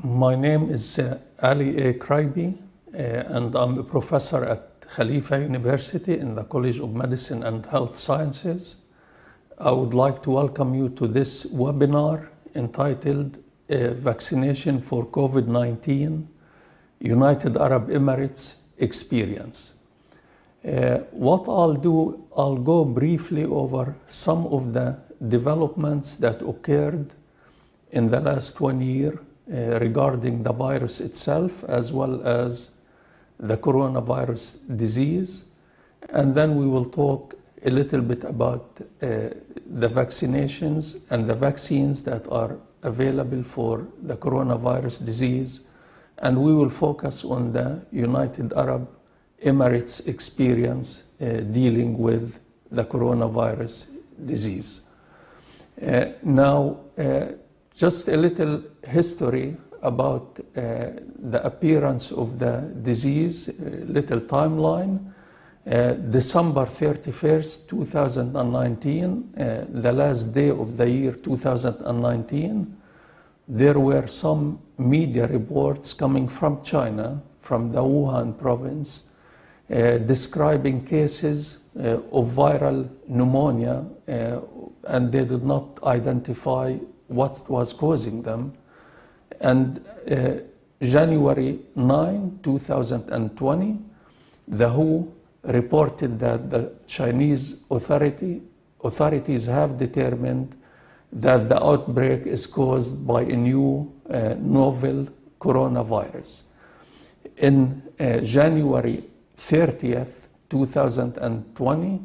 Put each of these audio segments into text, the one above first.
My name is Ali A. Khraibi, and I'm a professor at Khalifa University in the College of Medicine and Health Sciences. I would like to welcome you to this webinar entitled Vaccination for COVID-19, United Arab Emirates Experience. What I'll do, I'll go briefly over some of the developments that occurred in the last 1 year regarding the virus itself, as well as the coronavirus disease. And then we will talk a little bit about the vaccinations and the vaccines that are available for the coronavirus disease. And we will focus on the United Arab Emirates experience dealing with the coronavirus disease. Now, just a little history about the appearance of the disease, little timeline. December 31st, 2019, the last day of the year 2019, there were some media reports coming from China, from the Wuhan province, describing cases of viral pneumonia, and they did not identify what was causing them. And January 9, 2020, the WHO reported that the Chinese authorities have determined that the outbreak is caused by a new novel coronavirus. In January 30th, 2020,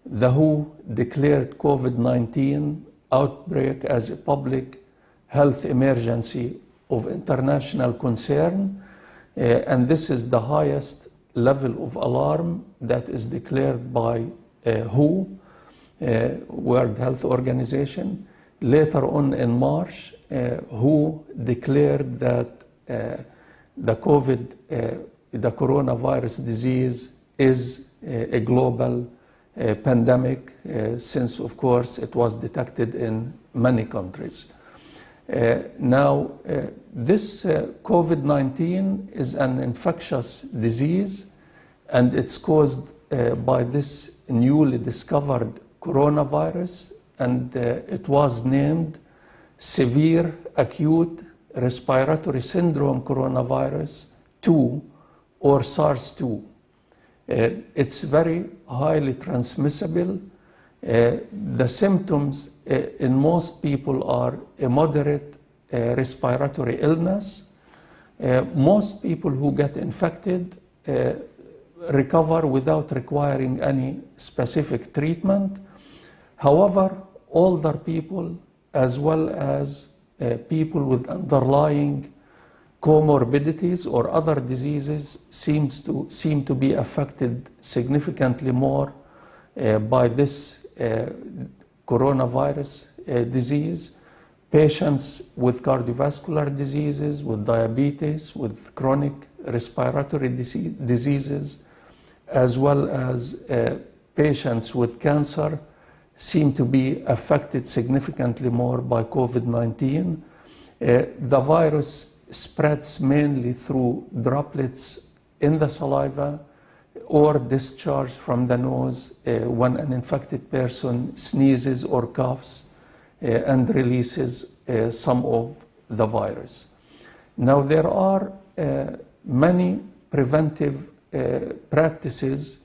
the WHO declared COVID-19 outbreak as a public health emergency of international concern, and this is the highest level of alarm that is declared by WHO, World Health Organization. Later on in March, WHO declared that the coronavirus disease is a global pandemic, since of course it was detected in many countries. Now, this COVID-19 is an infectious disease, and it's caused by this newly discovered coronavirus, and it was named Severe Acute Respiratory Syndrome Coronavirus 2, or SARS-2. It's very highly transmissible. The symptoms in most people are a moderate respiratory illness. Most people who get infected recover without requiring any specific treatment. However, older people, as well as people with underlying comorbidities or other diseases, seem to be affected significantly more by this coronavirus disease. Patients with cardiovascular diseases, with diabetes, with chronic respiratory diseases, as well as patients with cancer, seem to be affected significantly more by COVID-19. The virus spreads mainly through droplets in the saliva or discharge from the nose when an infected person sneezes or coughs and releases some of the virus. Now, there are many preventive practices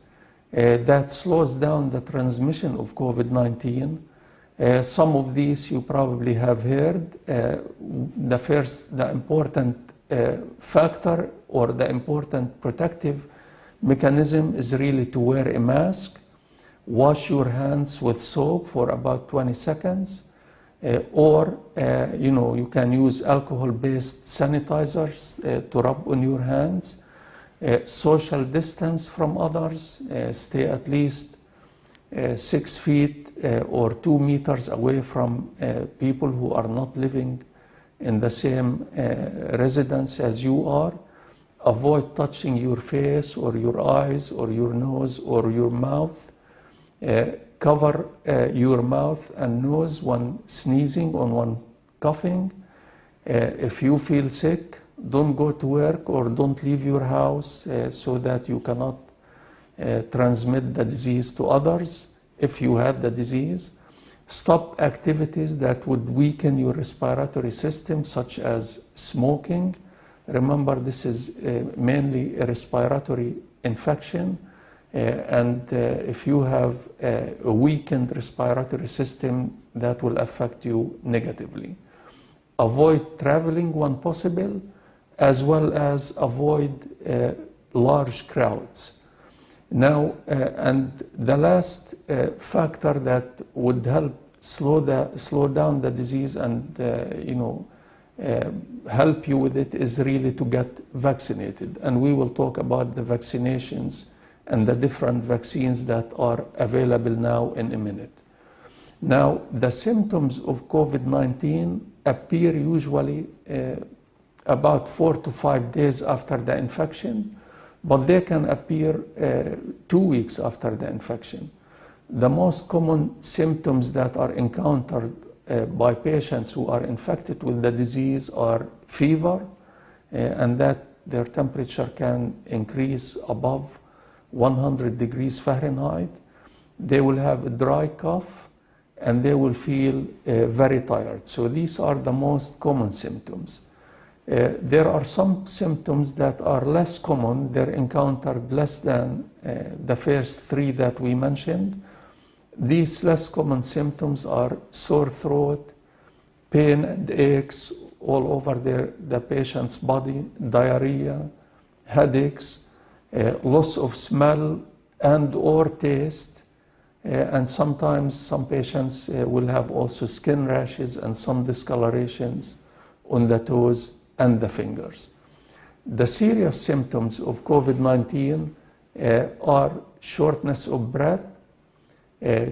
that slows down the transmission of COVID-19. Some of these you probably have heard. The important factor or the important protective mechanism is really to wear a mask, wash your hands with soap for about 20 seconds, or you can use alcohol-based sanitizers to rub on your hands, social distance from others, stay at least 6 feet or 2 meters away from people who are not living in the same residence as you are. Avoid touching your face or your eyes or your nose or your mouth. Cover your mouth and nose when sneezing or when coughing. If you feel sick, don't go to work or don't leave your house so that you cannot transmit the disease to others if you have the disease. Stop activities that would weaken your respiratory system, such as smoking. Remember, this is mainly a respiratory infection, and if you have a weakened respiratory system, that will affect you negatively. Avoid traveling when possible, as well as avoid large crowds. Now, and the last factor that would help slow down the disease and help you with it is really to get vaccinated. And we will talk about the vaccinations and the different vaccines that are available now in a minute. Now, the symptoms of COVID-19 appear usually about 4 to 5 days after the infection, but they can appear 2 weeks after the infection. The most common symptoms that are encountered by patients who are infected with the disease are fever, and that their temperature can increase above 100 degrees Fahrenheit. They will have a dry cough, and they will feel very tired. So these are the most common symptoms. There are some symptoms that are less common. They're encountered less than the first 3 that we mentioned. These less common symptoms are sore throat, pain and aches all over the patient's body, diarrhea, headaches, loss of smell and or taste, and sometimes some patients will have also skin rashes and some discolorations on the toes and the fingers. The serious symptoms of COVID-19 are shortness of breath,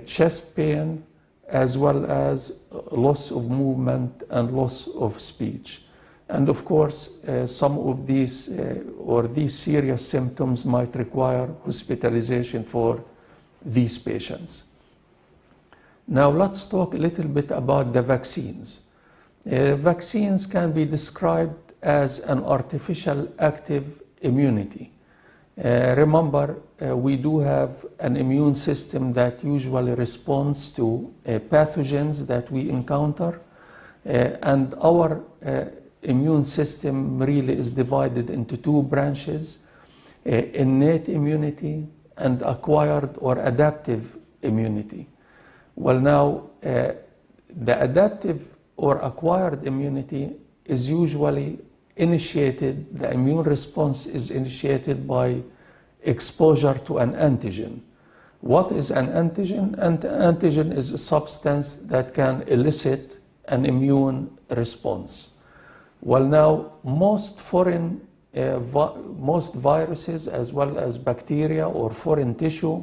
chest pain, as well as loss of movement and loss of speech. And of course, some of these these serious symptoms might require hospitalization for these patients. Now let's talk a little bit about the vaccines. Vaccines can be described as an artificial active immunity. Remember, we do have an immune system that usually responds to pathogens that we encounter, and our immune system really is divided into 2 branches, innate immunity and acquired or adaptive immunity. Well, now, the adaptive or acquired immunity is usually initiated, the immune response is initiated by exposure to an antigen. What is an antigen? An antigen is a substance that can elicit an immune response. Well, now, most viruses as well as bacteria or foreign tissue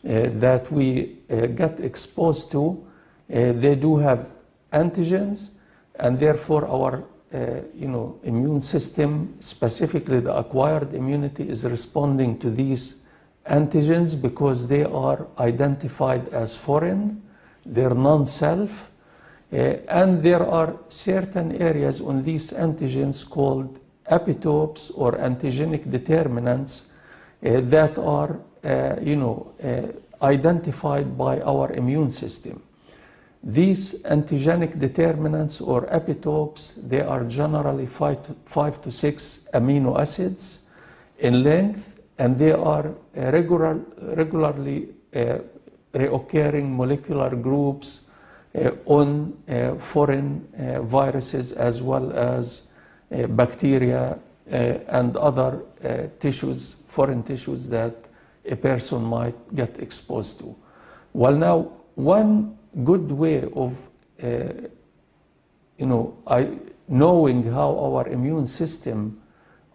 that we get exposed to, they do have antigens, and therefore our immune system, specifically the acquired immunity, is responding to these antigens because they are identified as foreign, they're non-self, and there are certain areas on these antigens called epitopes or antigenic determinants that are identified by our immune system. These antigenic determinants or epitopes, they are generally 5 to 6 amino acids in length, and they are regularly reoccurring molecular groups on foreign viruses as well as bacteria and other tissues, foreign tissues that a person might get exposed to. Well, now, one good way of knowing how our immune system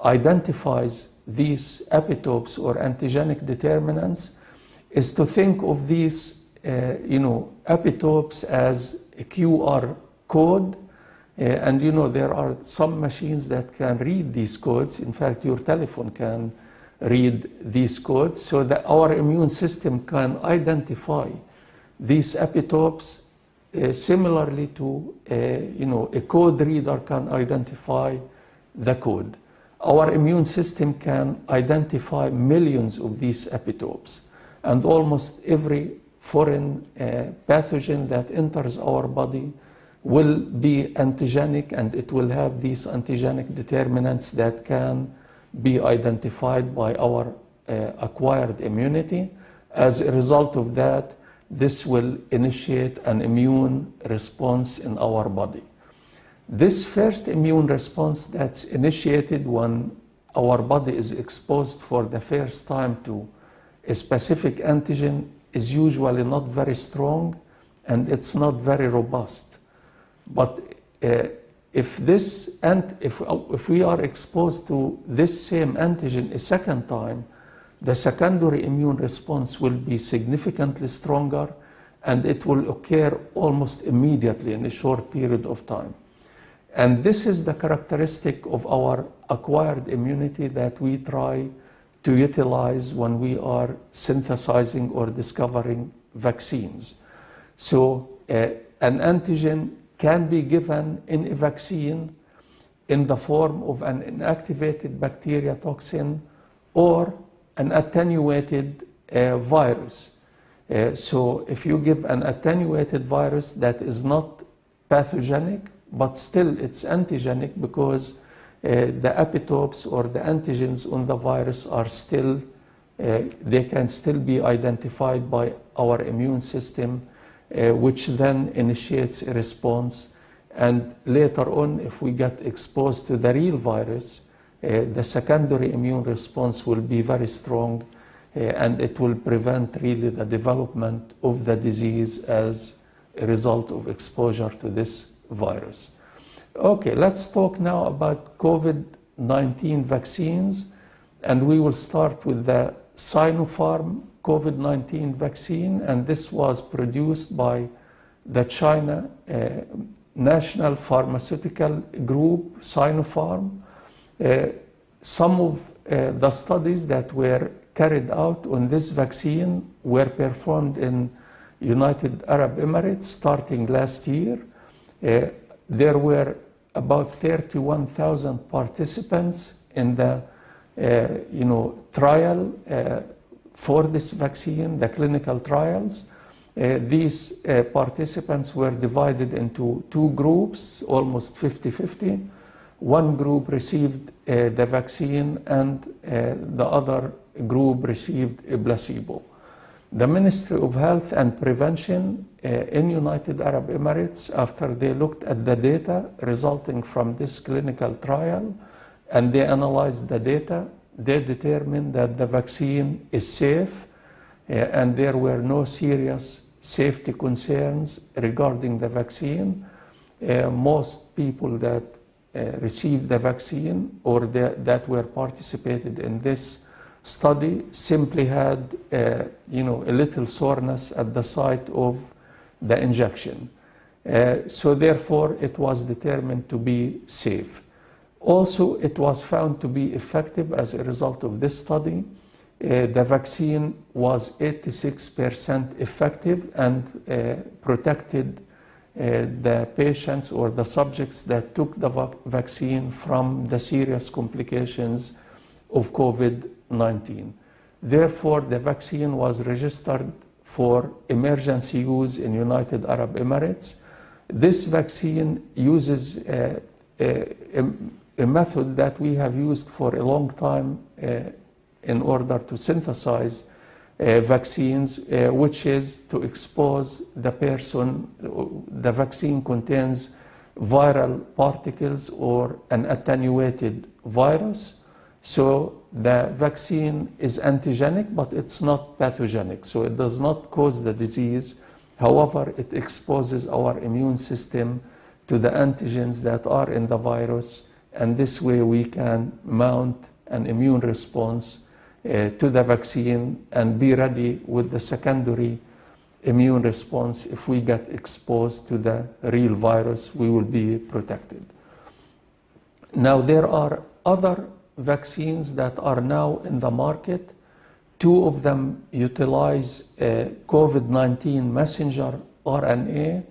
identifies these epitopes or antigenic determinants is to think of these epitopes as a QR code, and there are some machines that can read these codes. In fact, your telephone can read these codes, so that our immune system can identify these epitopes similarly to a code reader can identify the code. Our immune system can identify millions of these epitopes, and almost every foreign pathogen that enters our body will be antigenic, and it will have these antigenic determinants that can be identified by our acquired immunity. As a result of that, this will initiate an immune response in our body. This first immune response that's initiated when our body is exposed for the first time to a specific antigen is usually not very strong, and it's not very robust. But if we are exposed to this same antigen a second time, the secondary immune response will be significantly stronger, and it will occur almost immediately in a short period of time. And this is the characteristic of our acquired immunity that we try to utilize when we are synthesizing or discovering vaccines. So an antigen can be given in a vaccine in the form of an inactivated bacteria toxin or an attenuated virus. So if you give an attenuated virus that is not pathogenic, but still it's antigenic because the epitopes or the antigens on the virus are still, they can still be identified by our immune system, which then initiates a response. And later on, if we get exposed to the real virus, the secondary immune response will be very strong, and it will prevent really the development of the disease as a result of exposure to this virus. Okay, let's talk now about COVID-19 vaccines, and we will start with the Sinopharm COVID-19 vaccine, and this was produced by the China National Pharmaceutical Group, Sinopharm. Some of the studies that were carried out on this vaccine were performed in United Arab Emirates starting last year. There were about 31,000 participants in the trial for this vaccine, the clinical trials. These participants were divided into two groups, almost 50-50. One group received the vaccine, and the other group received a placebo. The Ministry of Health and Prevention in United Arab Emirates, after they looked at the data resulting from this clinical trial and they analyzed the data, they determined that the vaccine is safe and there were no serious safety concerns regarding the vaccine. Most people that received the vaccine or that were participated in this study simply had a little soreness at the site of the injection. So therefore it was determined to be safe. Also, it was found to be effective as a result of this study. The vaccine was 86% effective and protected the patients or the subjects that took the vaccine from the serious complications of COVID-19. Therefore, the vaccine was registered for emergency use in United Arab Emirates. This vaccine uses a method that we have used for a long time in order to synthesize vaccines, which is to expose the person. The vaccine contains viral particles or an attenuated virus. So the vaccine is antigenic, but it's not pathogenic. So it does not cause the disease. However, it exposes our immune system to the antigens that are in the virus. And this way we can mount an immune response to the vaccine and be ready with the secondary immune response. If we get exposed to the real virus, we will be protected. Now, there are other vaccines that are now in the market. Two of them utilize COVID-19 messenger RNA.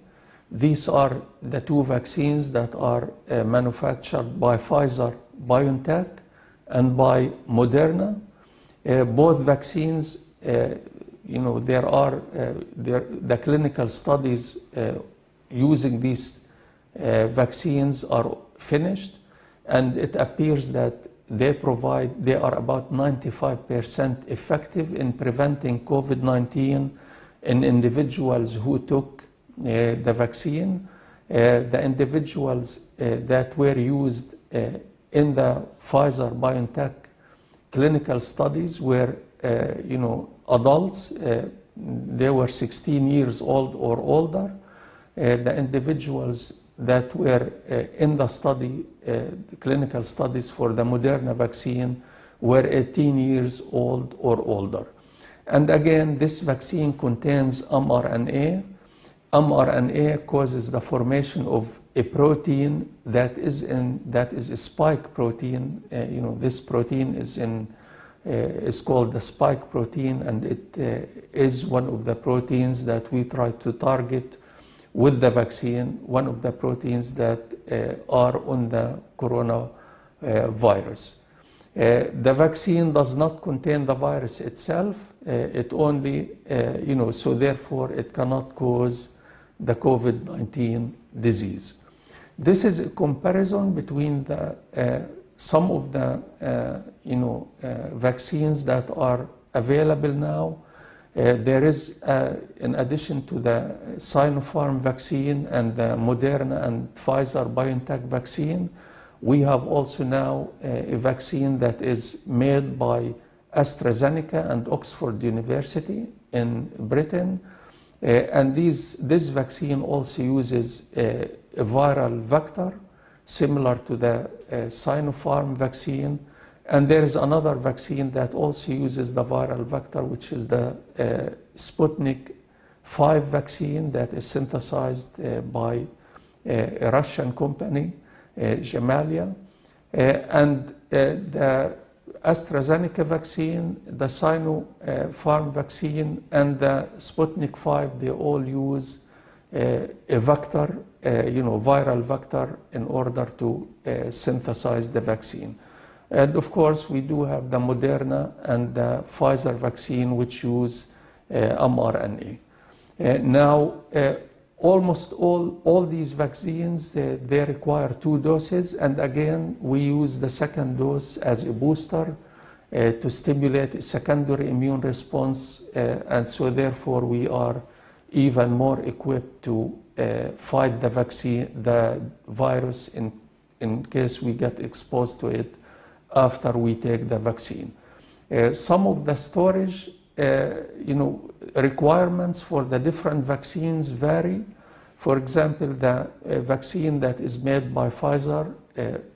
These are the two vaccines that are manufactured by Pfizer BioNTech and by Moderna. Both vaccines, the clinical studies using these vaccines are finished, and it appears that they are about 95% effective in preventing COVID-19 in individuals who took the vaccine. The individuals that were used in the Pfizer BioNTech clinical studies were adults. They were 16 years old or older. The individuals that were in the study, the clinical studies for the Moderna vaccine, were 18 years old or older. And again, this vaccine contains mRNA. mRNA causes the formation of a protein that is a spike protein. This protein is called the spike protein, and it is one of the proteins that we try to target with the vaccine, one of the proteins that are on the coronavirus. The vaccine does not contain the virus itself. It only, so therefore it cannot cause the COVID-19 disease. This is a comparison between some of the vaccines that are available now. There is, in addition to the Sinopharm vaccine and the Moderna and Pfizer BioNTech vaccine, we have also now a vaccine that is made by AstraZeneca and Oxford University in Britain. And this vaccine also uses a viral vector similar to the Sinopharm vaccine. And there is another vaccine that also uses the viral vector, which is the Sputnik 5 vaccine that is synthesized by a Russian company, Gemalya. And the AstraZeneca vaccine, the Sinopharm vaccine, and the Sputnik 5, they all use a vector, viral vector, in order to synthesize the vaccine. And of course, we do have the Moderna and the Pfizer vaccine, which use mRNA. Now, almost all these vaccines, they require 2 doses. And again, we use the second dose as a booster to stimulate a secondary immune response. And so therefore, we are even more equipped to fight the virus in case we get exposed to it after we take the vaccine. Some of the storage requirements for the different vaccines vary. For example, the vaccine that is made by Pfizer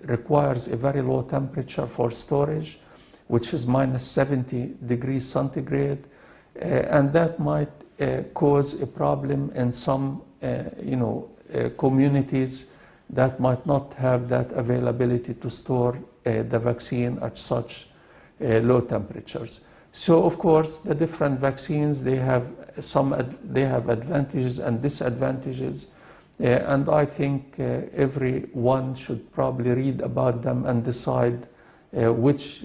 requires a very low temperature for storage, which is minus 70 degrees centigrade, and that might cause a problem in some communities that might not have that availability to store the vaccine at such low temperatures. So, of course, the different vaccines, they have advantages and disadvantages, and I think everyone should probably read about them and decide which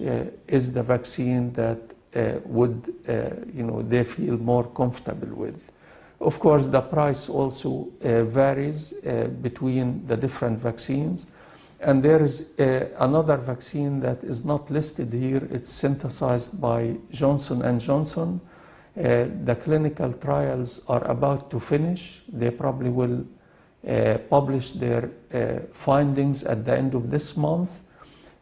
is the vaccine that they feel more comfortable with. Of course, the price also varies between the different vaccines. And there is another vaccine that is not listed here. It's synthesized by Johnson & Johnson. The clinical trials are about to finish. They probably will publish their findings at the end of this month.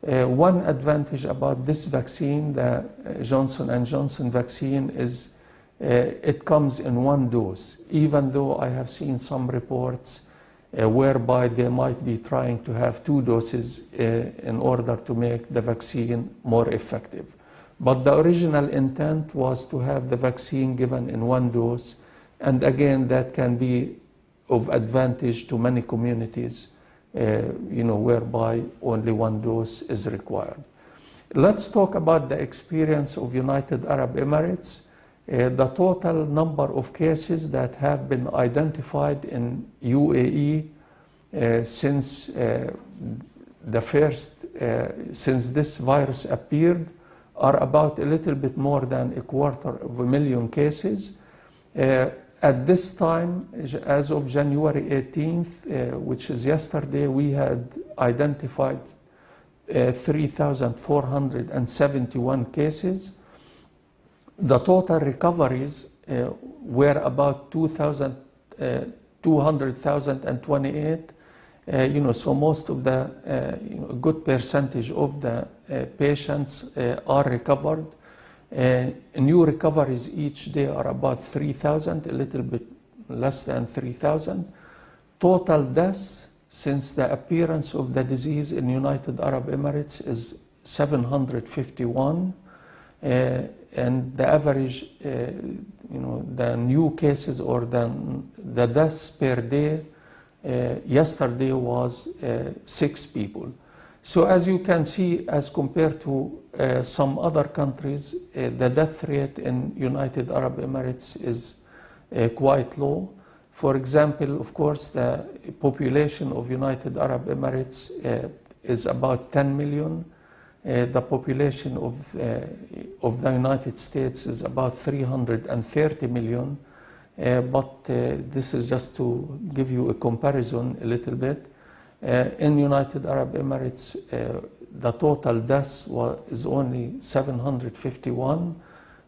One advantage about this vaccine, the Johnson & Johnson vaccine, is it comes in 1 dose, even though I have seen some reports whereby they might be trying to have 2 doses in order to make the vaccine more effective. But the original intent was to have the vaccine given in 1 dose, and again, that can be of advantage to many communities, whereby only 1 dose is required. Let's talk about the experience of United Arab Emirates. The total number of cases that have been identified in UAE since since this virus appeared are about a little bit more than 250,000 cases. At this time, as of January 18th, which is yesterday, we had identified 3,471 cases. The total recoveries were about 200,028. So most of the, a good percentage of the patients are recovered. New recoveries each day are about 3,000, a little bit less than 3,000. Total deaths since the appearance of the disease in United Arab Emirates is 751. And the average, the new cases or the deaths per day yesterday was 6 people. So as you can see, as compared to some other countries, the death rate in United Arab Emirates is quite low. For example, of course, the population of United Arab Emirates is about 10 million. The population of the United States is about 330 million. But this is just to give you a comparison a little bit. In United Arab Emirates, the total deaths is only 751.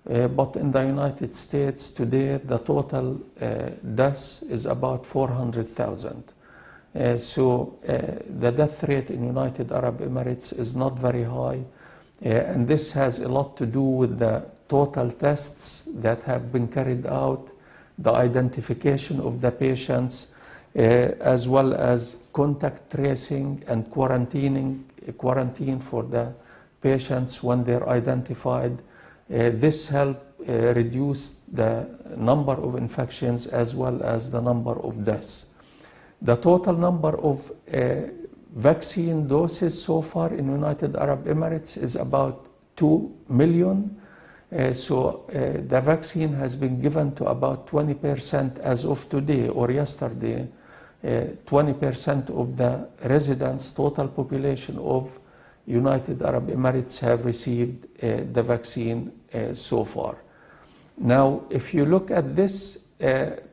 But in the United States today, the total deaths is about 400,000. So the death rate in United Arab Emirates is not very high. And this has a lot to do with the total tests that have been carried out, the identification of the patients, as well as contact tracing and quarantine for the patients when they're identified. This helped reduce the number of infections as well as the number of deaths. The total number of vaccine doses so far in United Arab Emirates is about 2 million. So the vaccine has been given to about 20% as of today or yesterday. 20% of the residents, total population of United Arab Emirates have received the vaccine so far. Now, if you look at this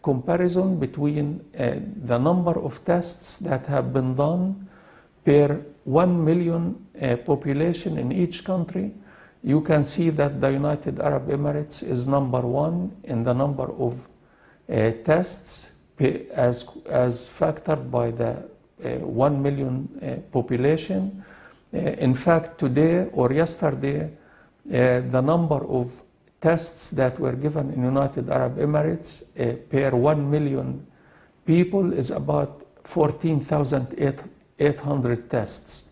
comparison between the number of tests that have been done per 1 million population in each country, you can see that the United Arab Emirates is number 1 in the number of tests as factored by the 1 million population. In fact, today or yesterday, the number of tests that were given in United Arab Emirates per 1 million people is about 14,800 tests.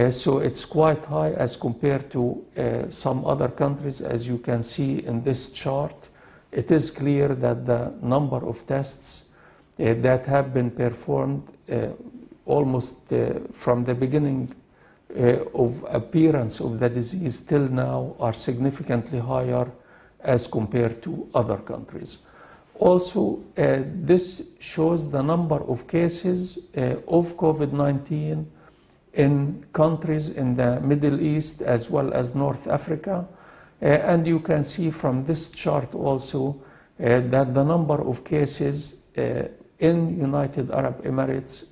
So it's quite high as compared to some other countries. As you can see in this chart, it is clear that the number of tests that have been performed almost from the beginning of appearance of the disease till now are significantly higher as compared to other countries. Also, this shows the number of cases of COVID-19 in countries in the Middle East as well as North Africa. And you can see from this chart also that the number of cases in United Arab Emirates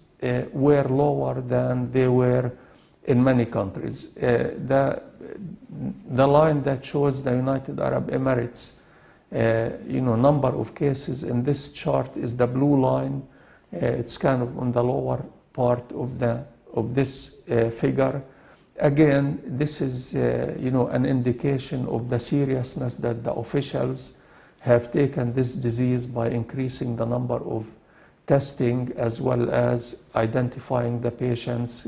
were lower than they were in many countries. The line that shows the United Arab Emirates number of cases in this chart is the blue line. It's kind of on the lower part of this figure. Again, this is an indication of the seriousness that the officials have taken this disease by increasing the number of testing as well as identifying the patients,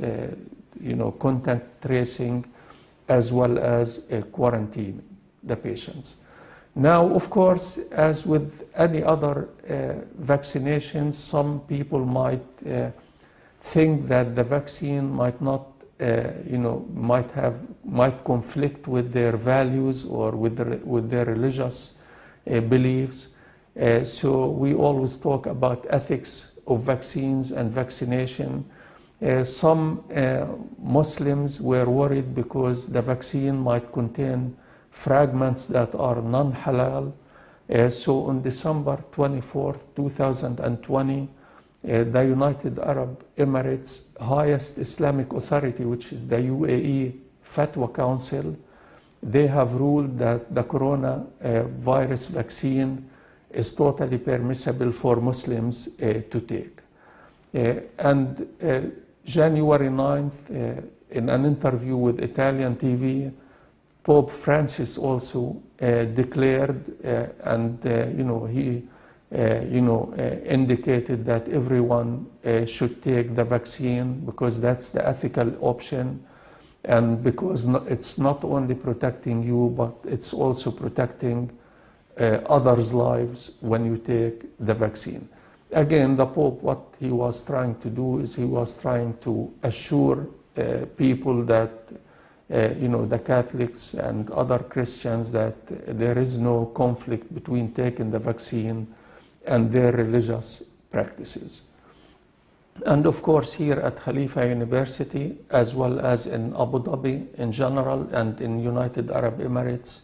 contact tracing, as well as quarantining the patients. Now, of course, as with any other vaccinations, some people might think that the vaccine might not, might conflict with their values or with their religious beliefs. So we always talk about ethics of vaccines and vaccination. Some Muslims were worried because the vaccine might contain fragments that are non-halal. So on December 24th, 2020, the United Arab Emirates highest Islamic authority, which is the UAE Fatwa Council, they have ruled that the coronavirus vaccine is totally permissible for Muslims to take. And January 9th, in an interview with Italian TV, Pope Francis also declared he indicated that everyone should take the vaccine because that's the ethical option, and because it's not only protecting you, but it's also protecting others' lives when you take the vaccine. Again, the Pope, what he was trying to do is he was trying to assure people that, the Catholics and other Christians, that there is no conflict between taking the vaccine and their religious practices. And of course, here at Khalifa University, as well as in Abu Dhabi in general and in United Arab Emirates,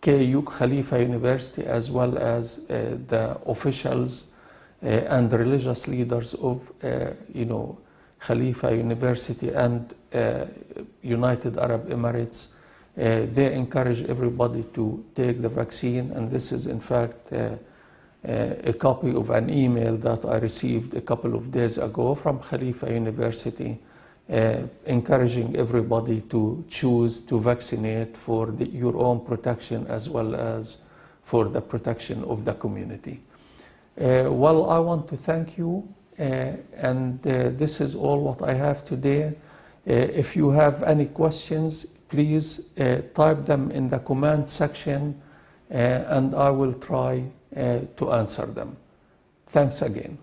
KU Khalifa University, as well as the officials and the religious leaders of Khalifa University and United Arab Emirates, they encourage everybody to take the vaccine. And this is in fact a copy of an email that I received a couple of days ago from Khalifa University, encouraging everybody to choose to vaccinate for your own protection as well as for the protection of the community. Well, I want to thank you, and this is all what I have today. If you have any questions, please type them in the comment section, and I will try to answer them. Thanks again.